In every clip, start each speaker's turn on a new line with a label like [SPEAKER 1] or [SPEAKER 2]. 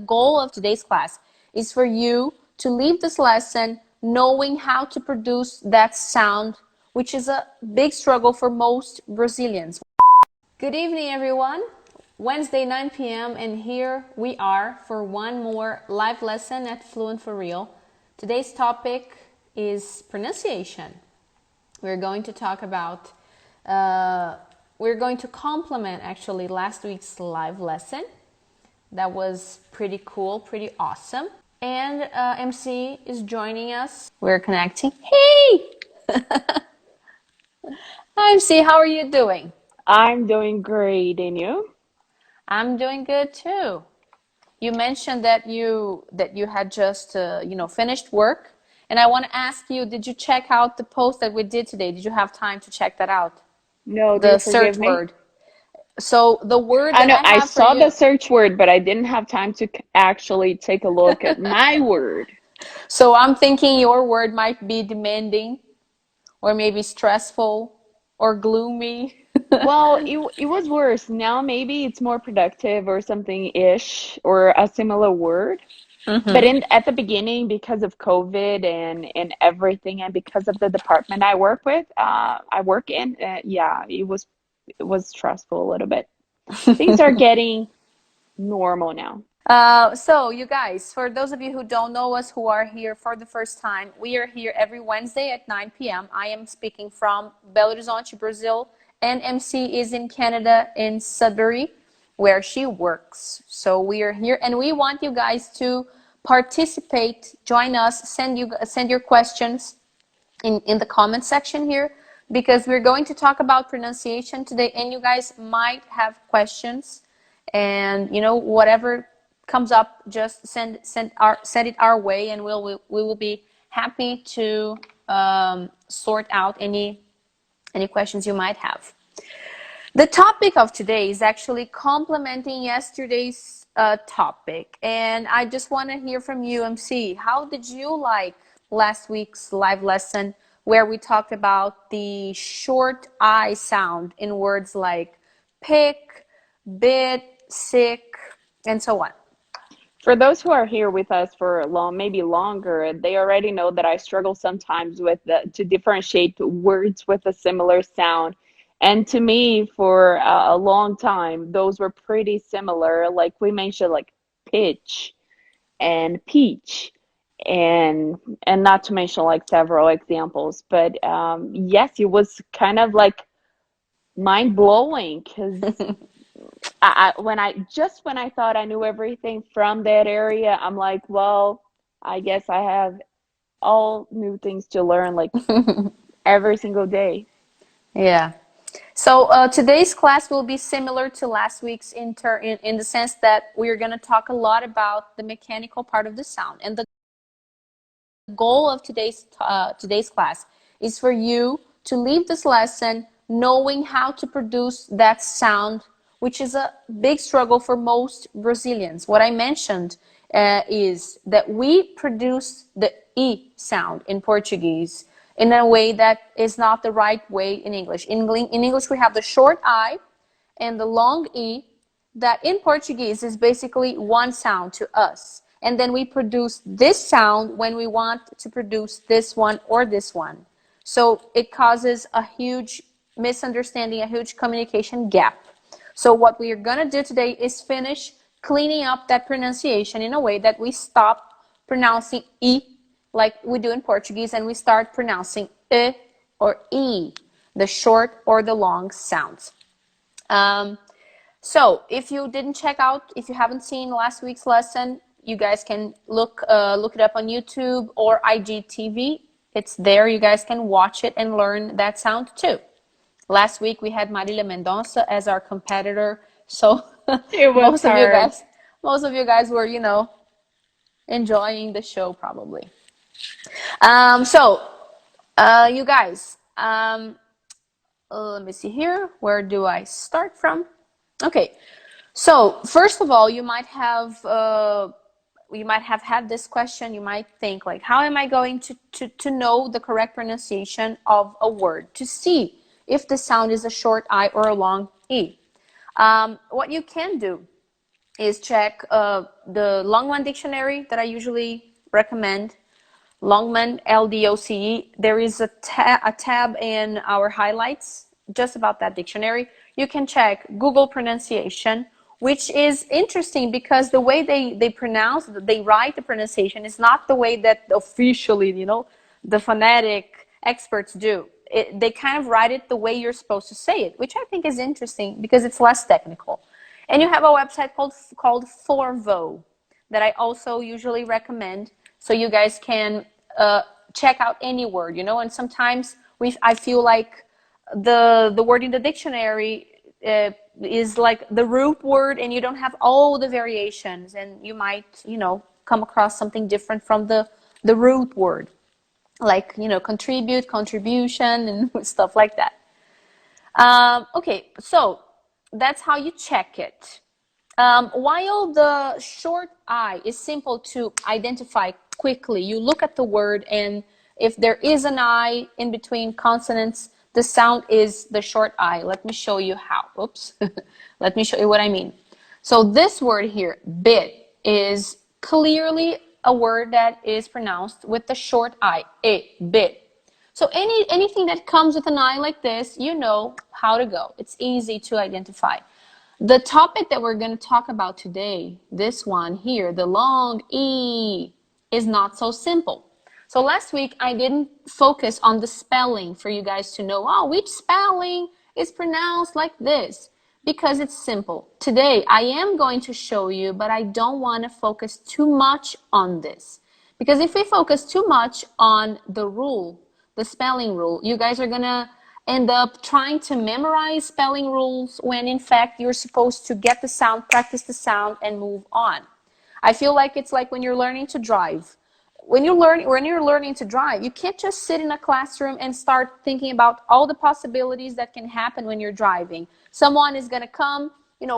[SPEAKER 1] goal of today's class is for you to leave this lesson knowing how to produce that sound, which is a big struggle for most Brazilians. Good evening, everyone. Wednesday, 9 p.m. and here we are for one more live lesson at Fluent For Real. Today's topic is pronunciation. We're going to talk about, we're going to complement actually last week's live lesson. That was pretty cool, pretty awesome. And MC is joining us. We're connecting. Hey! Hi, MC, how are you doing?
[SPEAKER 2] I'm doing great, and you?
[SPEAKER 1] I'm doing good too. You mentioned that you had just finished work, and I want to ask you, did you check out the post that we did today? Did you have time to check that out?
[SPEAKER 2] No, do you
[SPEAKER 1] The
[SPEAKER 2] forgive
[SPEAKER 1] search
[SPEAKER 2] me?
[SPEAKER 1] word. So the word
[SPEAKER 2] I
[SPEAKER 1] that
[SPEAKER 2] know
[SPEAKER 1] I
[SPEAKER 2] I
[SPEAKER 1] have for
[SPEAKER 2] saw the
[SPEAKER 1] you.
[SPEAKER 2] search word, but I didn't have time to actually take a look at my word.
[SPEAKER 1] So I'm thinking your word might be demanding, or maybe stressful, or gloomy.
[SPEAKER 2] Well, it was worse. Now maybe it's more productive or something-ish or a similar word. But
[SPEAKER 1] Mm-hmm.
[SPEAKER 2] in at the beginning, because of COVID and everything, and because of the department I work in, yeah, it was stressful a little bit. Things are getting normal now.
[SPEAKER 1] So you guys, for those of you who don't know us, who are here for the first time, we are here every Wednesday at 9 p.m. I am speaking from Belo Horizonte, Brazil, and MC is in Canada, in Sudbury, where she works. So we are here, and we want you guys to participate, join us, send your questions in the comment section here, because we're going to talk about pronunciation today, and you guys might have questions, and whatever comes up, just send it our way, and we will be happy to sort out any questions you might have. The topic of today is actually complementing yesterday's topic, and I just want to hear from you, MC. How did you like last week's live lesson where we talked about the short I sound in words like pick, bit, sick, and so on?
[SPEAKER 2] For those who are here with us for long, maybe longer, they already know that I struggle sometimes to differentiate words with a similar sound. And to me, for a long time, those were pretty similar. Like we mentioned, like pitch and peach, and not to mention like several examples. But yes, it was kind of like mind blowing because when I thought I knew everything from that area, I'm like, well, I guess I have all new things to learn like every single day.
[SPEAKER 1] Yeah. So today's class will be similar to last week's in the sense that we're going to talk a lot about the mechanical part of the sound. And the goal of today's class is for you to leave this lesson knowing how to produce that sound, which is a big struggle for most Brazilians. What I mentioned is that we produce the E sound in Portuguese in a way that is not the right way in English. In English, we have the short I and the long E, that in Portuguese is basically one sound to us. And then we produce this sound when we want to produce this one or this one. So it causes a huge misunderstanding, a huge communication gap. So what we are going to do today is finish cleaning up that pronunciation in a way that we stop pronouncing E like we do in Portuguese, and we start pronouncing E or E, the short or the long sounds. So if you didn't check out, if you haven't seen last week's lesson, you guys can look it up on YouTube or IGTV. It's there. You guys can watch it and learn that sound too. Last week we had Marilia Mendonça as our competitor, so
[SPEAKER 2] It was
[SPEAKER 1] most of you
[SPEAKER 2] hard.
[SPEAKER 1] guys, were enjoying the show probably. You guys, let me see here. Where do I start from? Okay. So first of all, you might have had this question. You might think like, how am I going to know the correct pronunciation of a word, to see if the sound is a short I or a long E? What you can do is check the Longman dictionary that I usually recommend. Longman, LDOCE. There is a tab in our highlights just about that dictionary. You can check Google pronunciation, which is interesting because the way they pronounce, they write the pronunciation is not the way that officially, the phonetic experts do. They kind of write it the way you're supposed to say it, which I think is interesting because it's less technical. And you have a website called Forvo that I also usually recommend, so you guys can check out any word, and sometimes I feel like the word in the dictionary is like the root word, and you don't have all the variations, and you might come across something different from the root word, like contribute, contribution, and stuff like that. Okay, so that's how you check it. While the short I is simple to identify quickly, you look at the word, and if there is an I in between consonants, the sound is the short I. Let me show you how. Oops. Let me show you what I mean. So this word here, bit, is clearly a word that is pronounced with the short I, bit. So anything that comes with an I like this, you know how to go. It's easy to identify. The topic that we're going to talk about today, this one here, the long E, is not so simple. So last week I didn't focus on the spelling for you guys to know, which spelling is pronounced like this, because it's simple. Today I am going to show you, but I don't want to focus too much on this. Because if we focus too much on the rule, the spelling rule, you guys are gonna end up trying to memorize spelling rules when in fact you're supposed to get the sound, practice the sound, and move on. I feel like it's like when you're learning to drive. When you're learning to drive, you can't just sit in a classroom and start thinking about all the possibilities that can happen when you're driving. Someone is gonna come,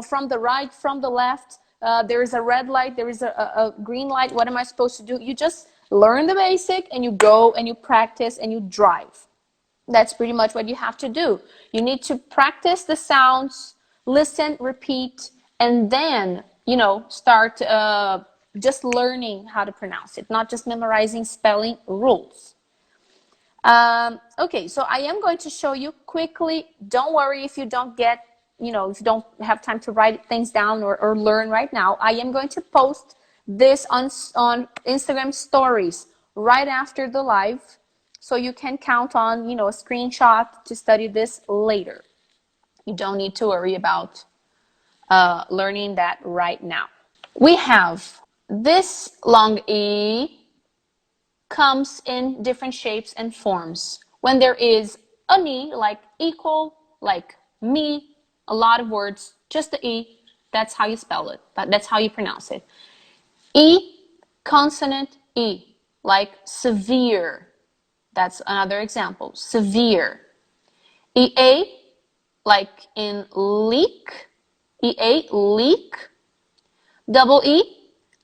[SPEAKER 1] from the right, from the left. There is a red light, there is a green light. What am I supposed to do? You just learn the basic and you go and you practice and you drive. That's pretty much what you have to do. You need to practice the sounds, listen, repeat, and then, start just learning how to pronounce it, not just memorizing spelling rules. Okay, so I am going to show you quickly. Don't worry if you don't get, if you don't have time to write things down or learn right now. I am going to post this on Instagram stories right after the live, so you can count on, a screenshot to study this later. You don't need to worry about learning that right now. We have this long E comes in different shapes and forms. When there is an E, like equal, like me, a lot of words, just the E, that's how you spell it. That's how you pronounce it. E, consonant E, like severe. That's another example, severe. EA, like in leak, EA, leak. Double E,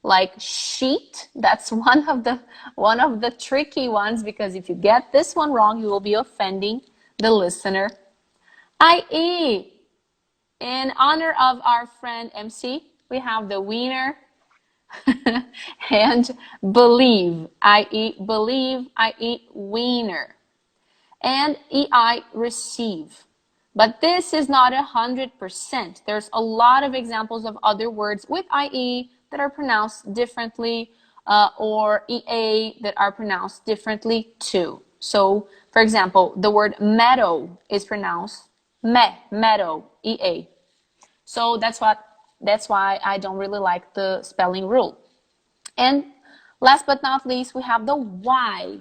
[SPEAKER 1] like sheet. That's one of the tricky ones, because if you get this one wrong, you will be offending the listener. IE, in honor of our friend MC, we have the wiener. And believe, i.e. believe, i.e. wiener. And EI, receive. But this is not 100%. There's a lot of examples of other words with IE that are pronounced differently, or EA that are pronounced differently too. So, for example, the word meadow is pronounced meadow, EA. So that's why I don't really like the spelling rule. And last but not least, we have the Y,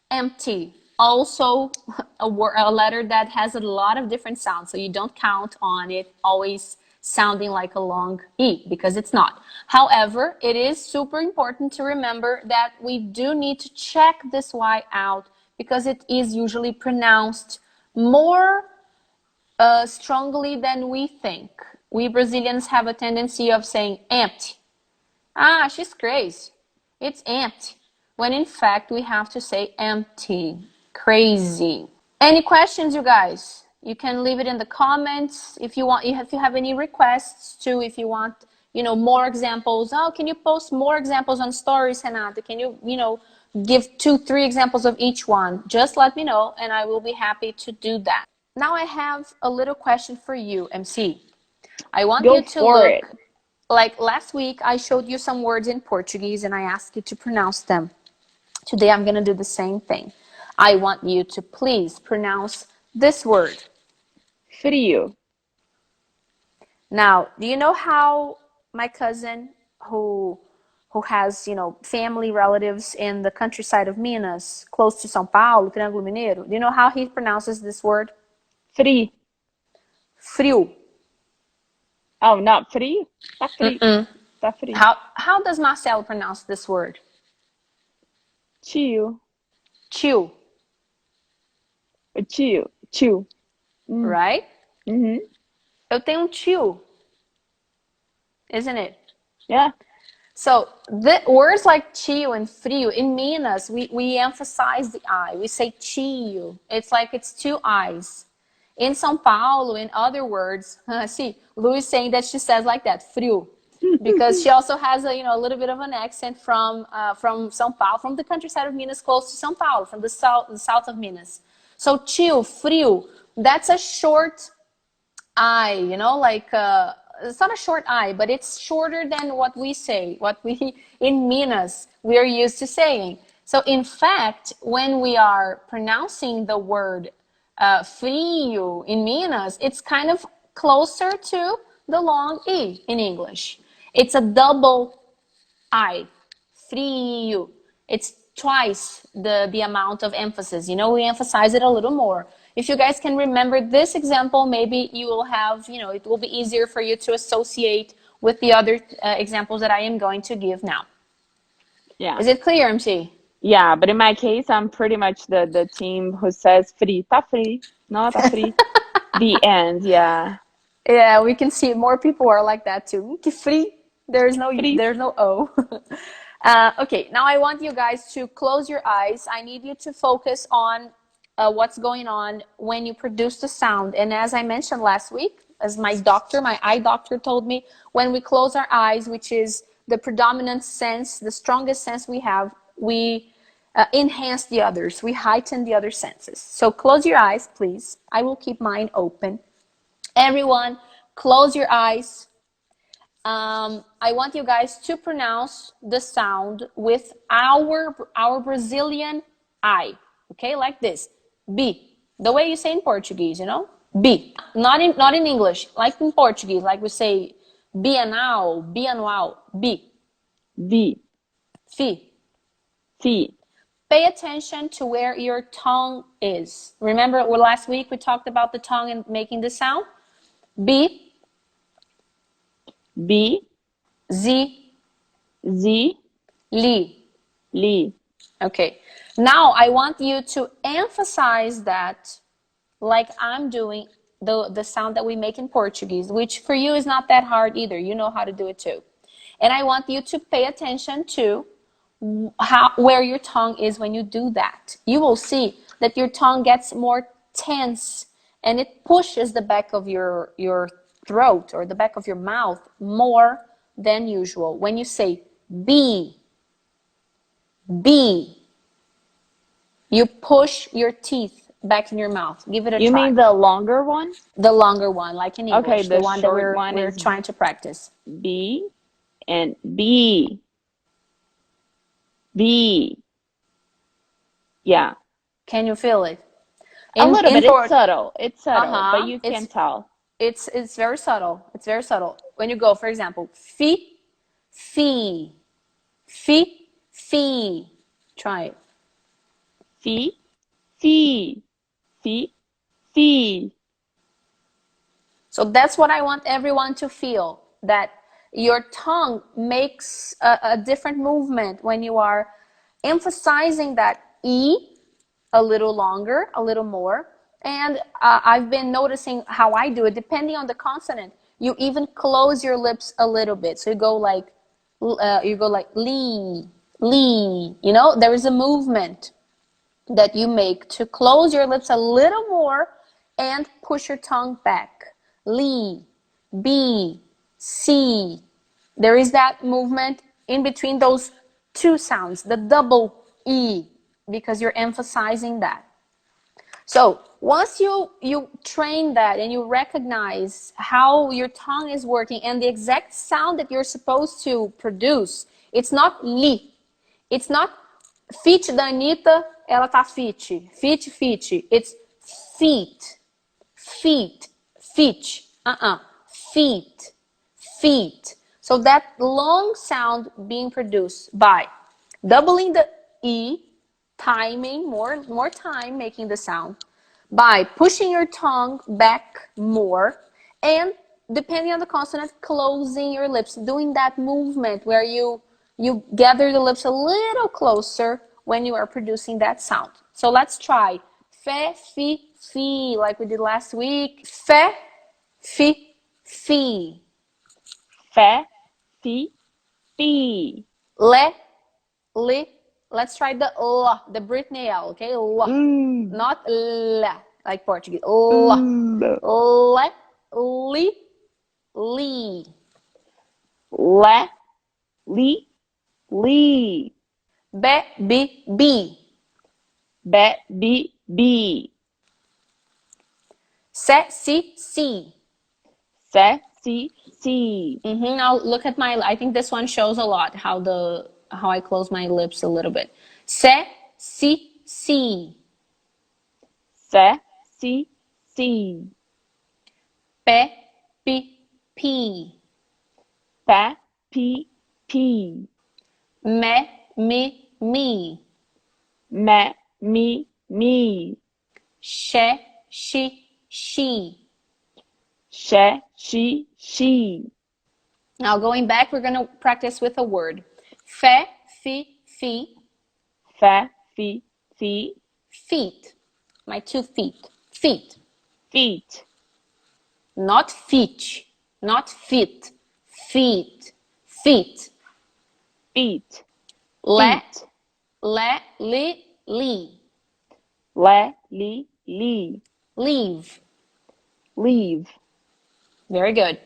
[SPEAKER 1] empty. Also a letter that has a lot of different sounds, so you don't count on it always sounding like a long E, because it's not. However, it is super important to remember that we do need to check this Y out, because it is usually pronounced more strongly than we think. We Brazilians have a tendency of saying empty. She's crazy. It's empty. When in fact we have to say empty. Crazy. Any questions, you guys? You can leave it in the comments if you want. If you have any requests too, if you want, more examples. Oh, can you post more examples on stories, Renata? Can you give 2, 3 examples of each one? Just let me know and I will be happy to do that. Now I have a little question for you, MC. I want
[SPEAKER 2] Go
[SPEAKER 1] you to
[SPEAKER 2] for it.
[SPEAKER 1] look, like last week I showed you some words in Portuguese and I asked you to pronounce them. Today I'm going to do the same thing. I want you to please pronounce this word.
[SPEAKER 2] Frio.
[SPEAKER 1] Now, do you know how my cousin who has, family relatives in the countryside of Minas, close to São Paulo, Triângulo Mineiro, do you know how he pronounces this word?
[SPEAKER 2] Frio.
[SPEAKER 1] Frio.
[SPEAKER 2] Oh, not frio? Tá frio.
[SPEAKER 1] Mm-mm.
[SPEAKER 2] Tá frio.
[SPEAKER 1] How does Marcelo pronounce this word?
[SPEAKER 2] Tio.
[SPEAKER 1] Tio.
[SPEAKER 2] Tio. Tio.
[SPEAKER 1] Right?
[SPEAKER 2] Mm-hmm.
[SPEAKER 1] Eu tenho um tio. Isn't it?
[SPEAKER 2] Yeah.
[SPEAKER 1] So the words like tio and frio, in Minas, we emphasize the I. We say tio. It's like it's 2 I's. In São Paulo, in other words, see, Louis saying that she says like that, frio. Because she also has a little bit of an accent from São Paulo, from the countryside of Minas, close to São Paulo, from the south of Minas. So tio, frio, that's a short I, it's not a short I, but it's shorter than what we say, what we in Minas we are used to saying. So in fact, when we are pronouncing the word frio in Minas, it's kind of closer to the long E in English. It's a double I, frio. It's twice the amount of emphasis. We emphasize it a little more. If you guys can remember this example, maybe you will have, it will be easier for you to associate with the other examples that I am going to give now.
[SPEAKER 2] Yeah.
[SPEAKER 1] Is it clear, MC?
[SPEAKER 2] Yeah, but in my case, I'm pretty much the team who says free. Tá free. No, tá free. The end. Yeah.
[SPEAKER 1] Yeah, we can see more people are like that too. Que free. There's
[SPEAKER 2] Free.
[SPEAKER 1] no O. Okay, now I want you guys to close your eyes. I need you to focus on what's going on when you produce the sound. And as I mentioned last week, as my eye doctor told me, when we close our eyes, which is the predominant sense, the strongest sense we have, we enhance the others. We heighten the other senses. So close your eyes, please. I will keep mine open. Everyone, close your eyes. I want you guys to pronounce the sound with our Brazilian I. Okay, like this. B. The way you say in Portuguese, B. Not in English, like in Portuguese, like we say bienal, bianual. B.
[SPEAKER 2] B.
[SPEAKER 1] Fi.
[SPEAKER 2] Fi.
[SPEAKER 1] Pay attention to where your tongue is. Remember last week we talked about the tongue and making the sound? B.
[SPEAKER 2] B.
[SPEAKER 1] Z.
[SPEAKER 2] Z.
[SPEAKER 1] Li.
[SPEAKER 2] Li.
[SPEAKER 1] Okay. Now I want you to emphasize that like I'm doing the sound that we make in Portuguese, which for you is not that hard either. You know how to do it too. And I want you to pay attention to where your tongue is when you do that. You will see that your tongue gets more tense and it pushes the back of your throat or the back of your mouth more than usual. When you say B, you push your teeth back in your mouth. Give it a
[SPEAKER 2] You
[SPEAKER 1] try.
[SPEAKER 2] mean the longer one?
[SPEAKER 1] The longer one, like in
[SPEAKER 2] Okay,
[SPEAKER 1] English, the
[SPEAKER 2] the
[SPEAKER 1] one that
[SPEAKER 2] short one
[SPEAKER 1] we're
[SPEAKER 2] is
[SPEAKER 1] trying to practice.
[SPEAKER 2] B and B. B. Yeah.
[SPEAKER 1] Can you feel it?
[SPEAKER 2] A little
[SPEAKER 1] In
[SPEAKER 2] bit. It's
[SPEAKER 1] Port,
[SPEAKER 2] subtle. It's subtle, but
[SPEAKER 1] uh-huh.
[SPEAKER 2] you can tell.
[SPEAKER 1] It's very subtle. It's very subtle. When you go, for example, fi, fi, fi, fi. Try it.
[SPEAKER 2] Fi, fi, fi, fi.
[SPEAKER 1] So that's what I want everyone to feel, that your tongue makes a different movement when you are emphasizing that E a little longer, a little more. And I've been noticing how I do it, depending on the consonant. You even close your lips a little bit. So you go like lee, lee. There is a movement that you make to close your lips a little more and push your tongue back. Lee, B, C, There is that movement in between those two sounds, the double E, because you're emphasizing that. So once you train that and you recognize how your tongue is working and the exact sound that you're supposed to produce, it's not li. It's not fit da Anitta, ela tá fit. Fit, fit. It's feet, feet, feet. Feet, feet. So that long sound being produced by doubling the E, timing, more time making the sound, by pushing your tongue back more, and depending on the consonant, closing your lips, doing that movement where you gather the lips a little closer when you are producing that sound. So let's try fe, fi, fi, like we did last week. Fe, fi, fi.
[SPEAKER 2] Fe, fi, fi.
[SPEAKER 1] Le, li. Let's try the l, the Britney L, okay? L, not l, like Portuguese. L, le, li, li.
[SPEAKER 2] Le, li, li.
[SPEAKER 1] Be, bi, bi.
[SPEAKER 2] Be, bi, bi.
[SPEAKER 1] Se, si, si.
[SPEAKER 2] Se, si, si.
[SPEAKER 1] Now look at my, I think this one shows a lot how I close my lips a little bit. Se, si, si.
[SPEAKER 2] Se, si, si.
[SPEAKER 1] Pe, pi, pi.
[SPEAKER 2] Pe, pi, pi.
[SPEAKER 1] Me, mi, mi.
[SPEAKER 2] Me, mi, mi.
[SPEAKER 1] She, she, she.
[SPEAKER 2] She, she, she.
[SPEAKER 1] Now going back, we're going to practice with a word. Fe, fi, fi.
[SPEAKER 2] Fe, fi, fi.
[SPEAKER 1] Feet. My 2 feet. Feet.
[SPEAKER 2] Feet.
[SPEAKER 1] Not feet. Not fit. Feet. Feet.
[SPEAKER 2] Feet.
[SPEAKER 1] Le,
[SPEAKER 2] Feet.
[SPEAKER 1] le, li, li.
[SPEAKER 2] Le, li, li.
[SPEAKER 1] Leave.
[SPEAKER 2] Leave.
[SPEAKER 1] Very good.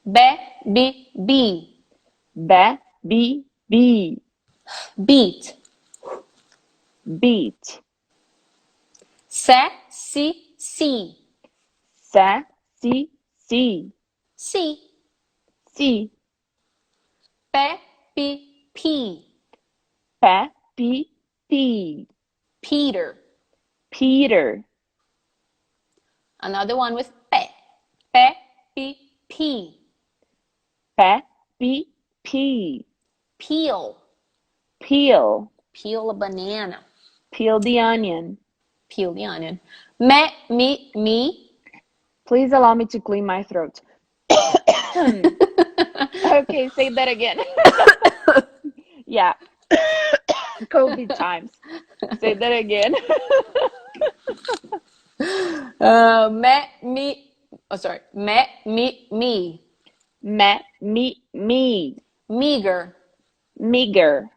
[SPEAKER 1] Be, bi, bi.
[SPEAKER 2] Be, bi, bi.
[SPEAKER 1] Beat.
[SPEAKER 2] Beat.
[SPEAKER 1] Se, si, si.
[SPEAKER 2] Se, si, si.
[SPEAKER 1] Si.
[SPEAKER 2] Si.
[SPEAKER 1] Pe, pi, pi.
[SPEAKER 2] Pe, pi, pi.
[SPEAKER 1] Peter.
[SPEAKER 2] Peter.
[SPEAKER 1] Another one with pe. Pe, pi, pi.
[SPEAKER 2] Pe, pi, pi.
[SPEAKER 1] Peel.
[SPEAKER 2] Peel.
[SPEAKER 1] Peel a banana.
[SPEAKER 2] Peel the onion.
[SPEAKER 1] Peel the onion. Me, mi, me.
[SPEAKER 2] Please allow me to clean my throat. Okay, say that again. Yeah. COVID times. Say that again.
[SPEAKER 1] Me, me. Oh, sorry. Me, me, me.
[SPEAKER 2] Me, me, me.
[SPEAKER 1] Meager.
[SPEAKER 2] Meager.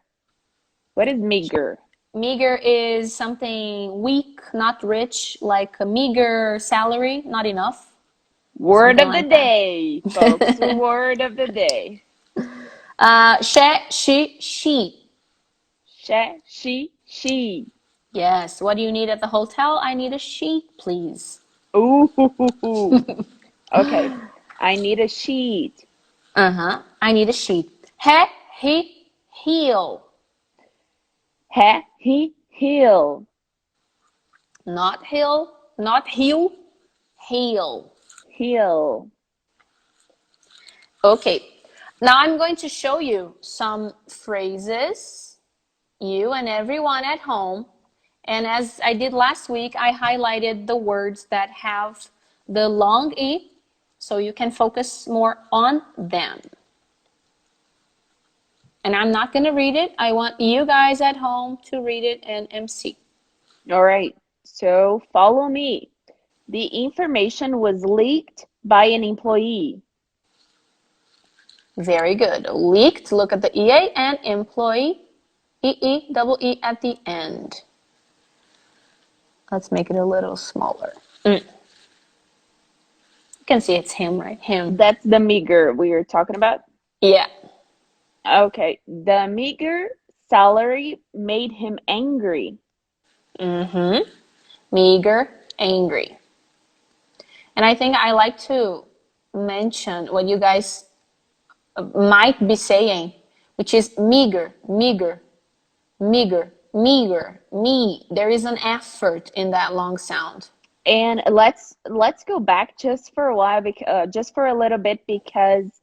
[SPEAKER 2] What is meager?
[SPEAKER 1] Meager is something weak, not rich, like a meager salary, not enough.
[SPEAKER 2] Word
[SPEAKER 1] Something
[SPEAKER 2] of the
[SPEAKER 1] like that.
[SPEAKER 2] day, folks. Word of the day.
[SPEAKER 1] She, she.
[SPEAKER 2] She, she, she.
[SPEAKER 1] Yes. What do you need at the hotel? I need a sheet, please.
[SPEAKER 2] Ooh. Okay. I need a sheet.
[SPEAKER 1] I need a sheet. He, he, heel.
[SPEAKER 2] He, he, heel.
[SPEAKER 1] Not hill, not heel, heel.
[SPEAKER 2] Heel.
[SPEAKER 1] Okay. Now I'm going to show you some phrases, you and everyone at home. And as I did last week, I highlighted the words that have the long E, so you can focus more on them. And I'm not going to read it. I want you guys at home to read it and MC.
[SPEAKER 2] All right. So follow me. The information was leaked by an employee.
[SPEAKER 1] Very good. Leaked, look at the EA, and employee, EE, double E at the end. Let's make it a little smaller. You can see it's him, right? Him.
[SPEAKER 2] That's the meager we were talking about.
[SPEAKER 1] Yeah.
[SPEAKER 2] Okay, the meager salary made him angry.
[SPEAKER 1] Mm-hmm. Meager, angry. And I think I like to mention what you guys might be saying, which is meager, meager, meager, meager, me. There is an effort in that long sound.
[SPEAKER 2] And let's go back just for a while, because just for a little bit, because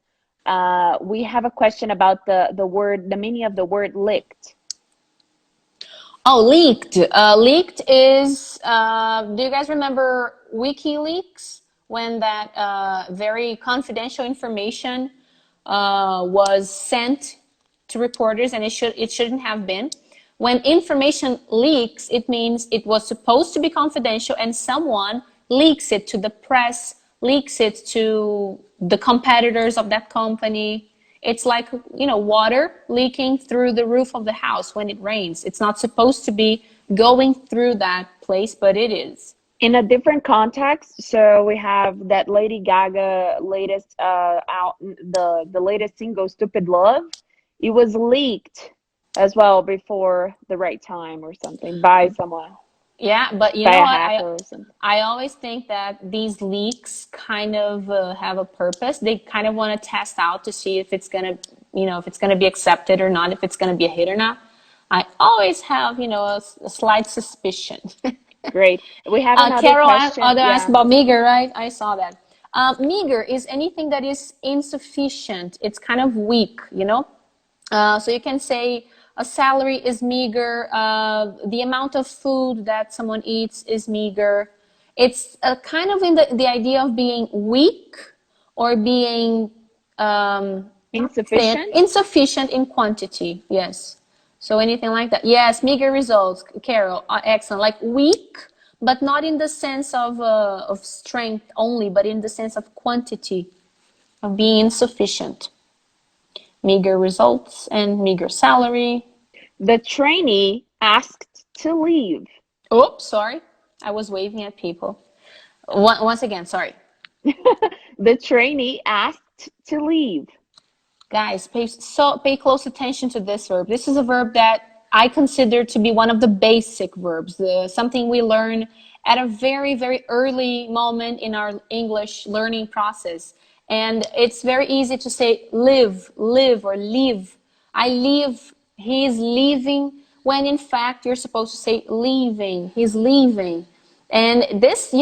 [SPEAKER 2] we have a question about the meaning of the word licked.
[SPEAKER 1] Oh, leaked. Leaked is. Do you guys remember WikiLeaks when that very confidential information was sent to reporters, and it shouldn't have been. When information leaks, it means it was supposed to be confidential, and someone leaks it to the press, leaks it to the competitors of that company. It's like, water leaking through the roof of the house when it rains. It's not supposed to be going through that place, but it is.
[SPEAKER 2] In a different context, so we have that Lady Gaga latest out the latest single "Stupid Love." It was leaked as well before the right time or something by someone,
[SPEAKER 1] Yeah, but you
[SPEAKER 2] by
[SPEAKER 1] know
[SPEAKER 2] a
[SPEAKER 1] what?
[SPEAKER 2] hacker or something.
[SPEAKER 1] I always think that these leaks kind of have a purpose. They kind of want to test out to see if it's gonna, if it's gonna be accepted or not, if it's gonna be a hit or not. I always have, a slight suspicion.
[SPEAKER 2] Great. We have another
[SPEAKER 1] Carol
[SPEAKER 2] question.
[SPEAKER 1] asked
[SPEAKER 2] Yeah.
[SPEAKER 1] about meager, right? I saw that. Meager is anything that is insufficient. It's kind of weak, so you can say a salary is meager. The amount of food that someone eats is meager. It's kind of in the idea of being weak or being not thin,
[SPEAKER 2] Insufficient.
[SPEAKER 1] insufficient in quantity. Yes. So anything like that. Yes, meager results, Carol. Excellent. Like weak, but not in the sense of strength only, but in the sense of quantity, of being insufficient. Meager results and meager salary.
[SPEAKER 2] The trainee asked to leave.
[SPEAKER 1] Oops, sorry. I was waving at people. Once again, sorry.
[SPEAKER 2] The trainee asked to leave.
[SPEAKER 1] Guys, pay close attention to this verb. This is a verb that I consider to be one of the basic verbs, something we learn at a very, very early moment in our English learning process. And it's very easy to say live, live, or leave. I leave, he's leaving, when in fact you're supposed to say leaving, he's leaving. And this,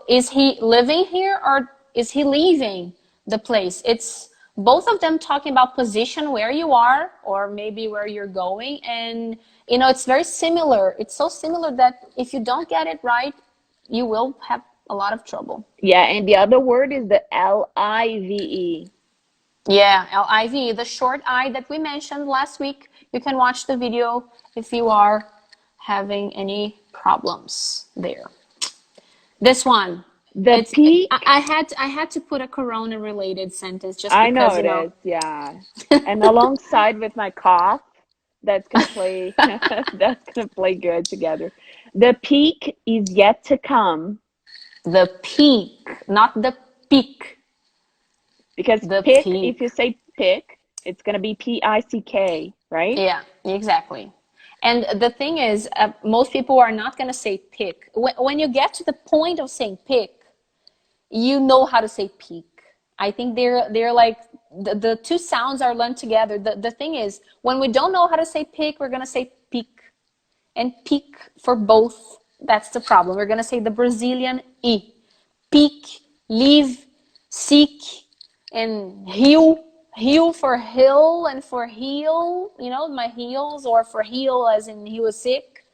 [SPEAKER 1] is he living here or is he leaving the place? It's both of them talking about position, where you are, or maybe where you're going. And, it's very similar. It's so similar that if you don't get it right, you will have a lot of trouble.
[SPEAKER 2] Yeah, and the other word is the live.
[SPEAKER 1] Yeah, LIV, the short I that we mentioned last week. You can watch the video if you are having any problems there. This one,
[SPEAKER 2] The
[SPEAKER 1] it's
[SPEAKER 2] peak.
[SPEAKER 1] I had to put a corona related sentence just
[SPEAKER 2] I know
[SPEAKER 1] because,
[SPEAKER 2] it is. Yeah. And alongside with my cough, that's gonna play that's gonna play good together. The peak is yet to come,
[SPEAKER 1] the peak, not the peak,
[SPEAKER 2] because
[SPEAKER 1] the
[SPEAKER 2] pick, if
[SPEAKER 1] peak.
[SPEAKER 2] you say pick, it's gonna be PICK, right?
[SPEAKER 1] Yeah, exactly. And the thing is, most people are not going to say pick. When you get to the point of saying pick, you know how to say peak. I think they're like the two sounds are lumped together. The thing is, when we don't know how to say pick, we're going to say peak. And peak for both, that's the problem. We're going to say the Brazilian E. Peak, leave, seek, and heal. Heal for hill and for heel, my heels, or for heel as in he was sick.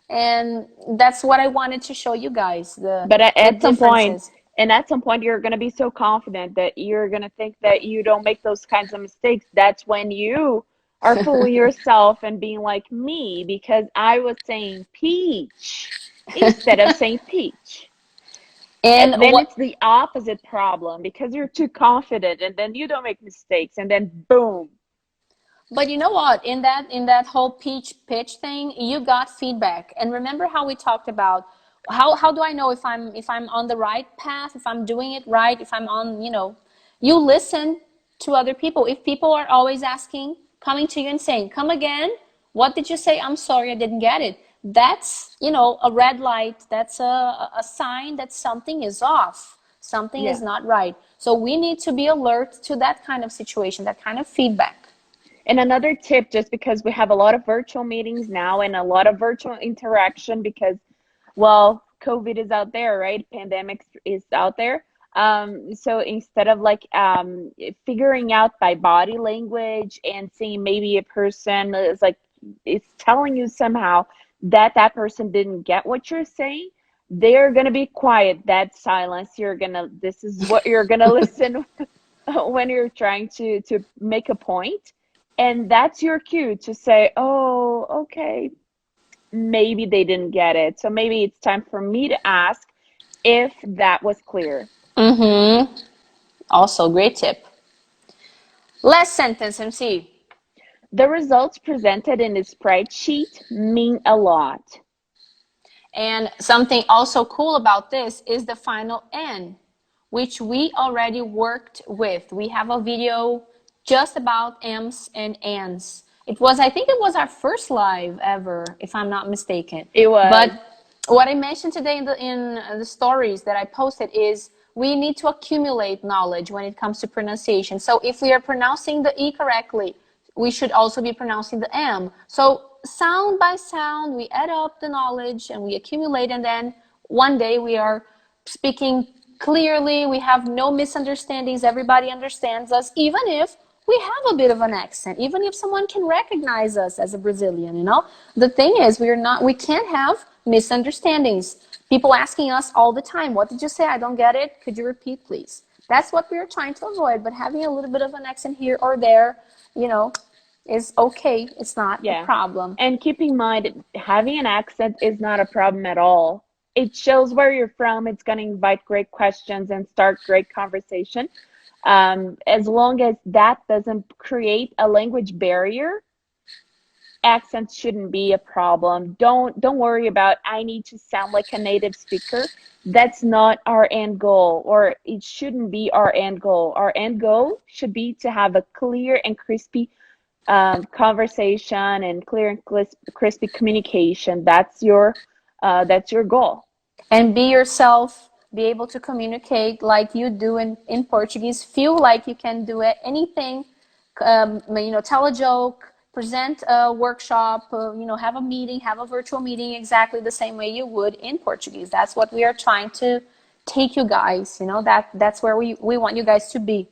[SPEAKER 1] And that's what I wanted to show you guys, the
[SPEAKER 2] But
[SPEAKER 1] the
[SPEAKER 2] at some point,
[SPEAKER 1] differences.
[SPEAKER 2] and at some point, you're gonna be so confident that you're gonna think that you don't make those kinds of mistakes. That's when you are fooling yourself and being like me, because I was saying peach instead of saying peach.
[SPEAKER 1] And
[SPEAKER 2] And then
[SPEAKER 1] what
[SPEAKER 2] it's the opposite problem, because you're too confident and then you don't make mistakes and then boom.
[SPEAKER 1] But you know what? In that whole peach pitch thing, you got feedback. And remember how we talked about how do I know if I'm on the right path, if I'm doing it right, if I'm on, you listen to other people. If people are always asking, coming to you and saying, come again, what did you say? I'm sorry, I didn't get it. That's, a red light. That's a sign that something is off. Something is
[SPEAKER 2] Yeah.
[SPEAKER 1] not right. So we need to be alert to that kind of situation, that kind of feedback.
[SPEAKER 2] And another tip, just because we have a lot of virtual meetings now and a lot of virtual interaction because, well, COVID is out there, right? Pandemic is out there. So instead of like figuring out by body language and seeing maybe a person is like, it's telling you somehow that that person didn't get what you're saying, they're gonna be quiet. That silence, this is what you're gonna listen when you're trying to make a point, and that's your cue to say, oh, okay, maybe they didn't get it, so maybe it's time for me to ask if that was clear.
[SPEAKER 1] Mm-hmm. Also, great tip. Last sentence, MC.
[SPEAKER 2] The results presented in the spreadsheet mean a lot.
[SPEAKER 1] And something also cool about this is the final N, which we already worked with. We have a video just about M's and N's. I think it was our first live ever, if I'm not mistaken.
[SPEAKER 2] It was.
[SPEAKER 1] But what I mentioned today in the stories that I posted is we need to accumulate knowledge when it comes to pronunciation. So if we are pronouncing the E correctly, we should also be pronouncing the M. So sound by sound, we add up the knowledge and we accumulate, and then one day we are speaking clearly, we have no misunderstandings, everybody understands us, even if we have a bit of an accent, even if someone can recognize us as a Brazilian. The thing is, we can't have misunderstandings. People asking us all the time, what did you say? I don't get it. Could you repeat, please? That's what we're trying to avoid, but having a little bit of an accent here or there, is okay. It's not a
[SPEAKER 2] Yeah.
[SPEAKER 1] problem.
[SPEAKER 2] And keep in mind, having an accent is not a problem at all. It shows where you're from. It's going to invite great questions and start great conversation. As long as that doesn't create a language barrier, accents shouldn't be a problem. Don't worry about I need to sound like a native speaker. That's not our end goal, or it shouldn't be our end goal. Our end goal should be to have a clear and crispy conversation and clear and crispy communication. That's your goal.
[SPEAKER 1] And be yourself, be able to communicate like you do in Portuguese, feel like you can do it, anything, tell a joke, present a workshop, have a meeting, have a virtual meeting exactly the same way you would in Portuguese. That's what we are trying to take you guys, that's where we want you guys to be.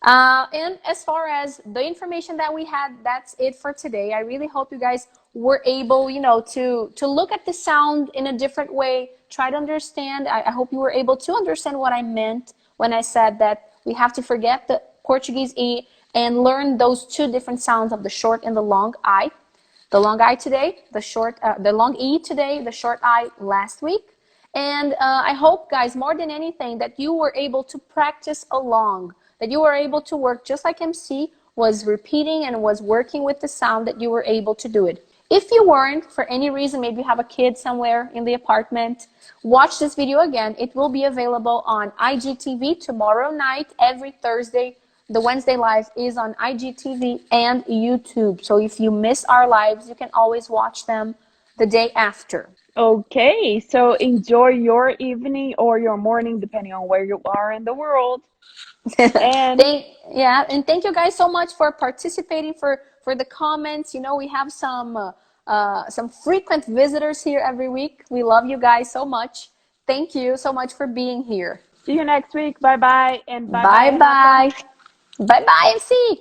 [SPEAKER 1] And as far as the information that we had, that's it for today. I really hope you guys were able, to look at the sound in a different way, try to understand. I hope you were able to understand what I meant when I said that we have to forget the Portuguese E and learn those two different sounds of the short and the long I. The long I today, the long E today, the short I last week. And I hope, guys, more than anything, that you were able to practice along, that you were able to work just like MC was repeating and was working with the sound, that you were able to do it. If you weren't, for any reason, maybe you have a kid somewhere in the apartment, watch this video again. It will be available on IGTV tomorrow night, every Thursday. The Wednesday live is on IGTV and YouTube. So if you miss our lives, you can always watch them the day after.
[SPEAKER 2] Okay, so enjoy your evening or your morning, depending on where you are in the world. And
[SPEAKER 1] And thank you guys so much for participating, for the comments. We have some frequent visitors here every week. We love you guys so much. Thank you so much for being here.
[SPEAKER 2] see you next week. Bye bye. And bye bye,
[SPEAKER 1] Bye
[SPEAKER 2] Renata.
[SPEAKER 1] bye. Bye bye, MC.